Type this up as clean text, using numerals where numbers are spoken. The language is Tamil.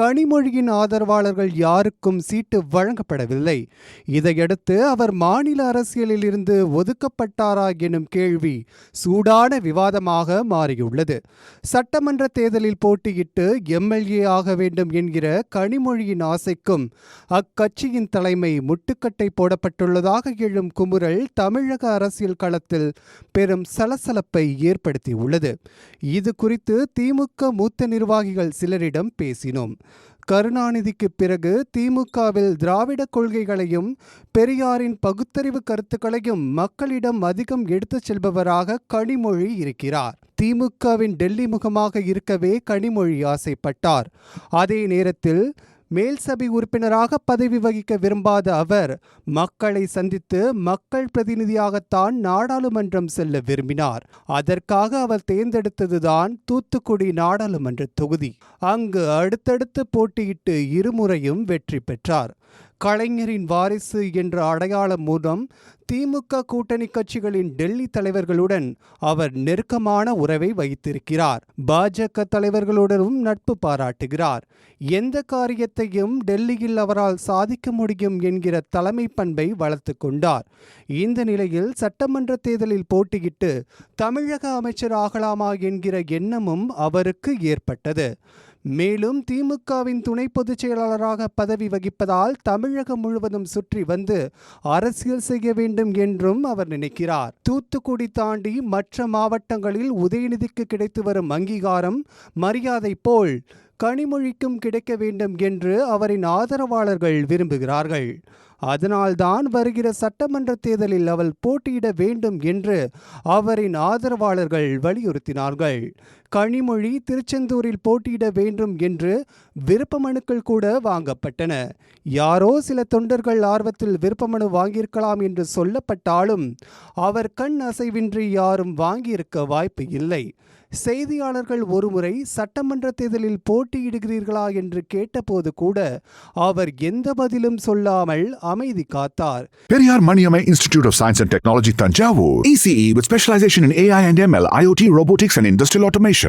கனிமொழியின் ஆதரவாளர்கள் யாருக்கும் சீட்டு வழங்கப்படவில்லை. இதையடுத்து அவர் மாநில அரசியலில் இருந்து ஒதுக்கப்பட்டாரா எனும் கேள்வி சூடான விவாதமாக மாறியுள்ளது. சட்டமன்ற தேர்தலில் போட்டியிட்டு எம்எல்ஏ ஆக வேண்டும் என்கிற கனிமொழியின் ஆசைக்கும் அக்கட்சியின் தலைமை முட்டுக்கட்டை போடப்பட்டுள்ளதாக எழும் குமுறல் தமிழக அரசியல் களத்தில் பெரும் சலசலப்பை ஏற்படுத்தியுள்ளது. இது குறித்து திமுக மூத்த நிர்வாகிகள் சிலரிடம் பேசினோம். கருணாநிதிக்கு பிறகு திமுகவில் திராவிட கொள்கைகளையும் பெரியாரின் பகுத்தறிவு கருத்துக்களையும் மக்களிடம் அதிகம் எடுத்துச் செல்பவராக கனிமொழி இருக்கிறார். திமுகவின் டெல்லி முகமாக இருக்கவே கனிமொழி ஆசைப்பட்டார். அதே நேரத்தில் மேல் சபை உறுப்பினராக பதவி வகிக்க விரும்பாத அவர் மக்களை சந்தித்து மக்கள் பிரதிநிதியாகத்தான் நாடாளுமன்றம் செல்ல விரும்பினார். அதற்காக அவர் தேர்ந்தெடுத்ததுதான் தூத்துக்குடி நாடாளுமன்ற தொகுதி. அங்கு அடுத்தடுத்து போட்டியிட்டு இருமுறையும் வெற்றி பெற்றார். கலைஞரின் வாரிசு என்ற அடையாளம் மூலம் திமுக கூட்டணி கட்சிகளின் டெல்லி தலைவர்களுடன் அவர் நெருக்கமான உறவை வைத்திருக்கிறார். பாஜக தலைவர்களுடனும் நட்பு பாராட்டுகிறார். எந்த காரியத்தையும் டெல்லியில் அவரால் சாதிக்க முடியும் என்கிற தலைமை பண்பை வளர்த்து கொண்டார். இந்த நிலையில் சட்டமன்ற தேர்தலில் போட்டியிட்டு தமிழக அமைச்சர் ஆகலாமா என்கிற எண்ணமும் அவருக்கு ஏற்பட்டது. மேலும் திமுகவின் துணை பொதுச் செயலாளராக பதவி வகிப்பதால் தமிழகம் முழுவதும் சுற்றி வந்து அரசியல் செய்ய வேண்டும் என்றும் அவர் நினைக்கிறார். தூத்துக்குடி தாண்டி மற்ற மாவட்டங்களில் உதயநிதிக்கு கிடைத்து வரும் அங்கீகாரம், மரியாதை போல் கனிமொழிக்கும் கிடைக்க வேண்டும் என்று அவரின் ஆதரவாளர்கள் விரும்புகிறார்கள். அதனால்தான் வருகிற சட்டமன்ற தேர்தலில் அவள் போட்டியிட வேண்டும் என்று அவரின் ஆதரவாளர்கள் வலியுறுத்தினார்கள். கனிமொழி திருச்செந்தூரில் போட்டியிட வேண்டும் என்று விருப்ப மனுக்கள் கூட வாங்கப்பட்டன. யாரோ சில தொண்டர்கள் ஆர்வத்தில் விருப்ப மனு வாங்கியிருக்கலாம் என்று சொல்லப்பட்டாலும் அவர் கண் அசைவின்றி யாரும் வாங்கியிருக்க வாய்ப்பு இல்லை. செய்தியாளர்கள் ஒருமுறை சட்டமன்ற தேர்தலில் போட்டியிடுகிறீர்களா என்று கேட்டபோது கூட அவர் எந்த பதிலும் சொல்லாமல் அமைதி காத்தார். Periyar Maniamai Institute of Science and Technology, Tanjavur. ECE with specialization in AI and ML, IoT, robotics and industrial automation.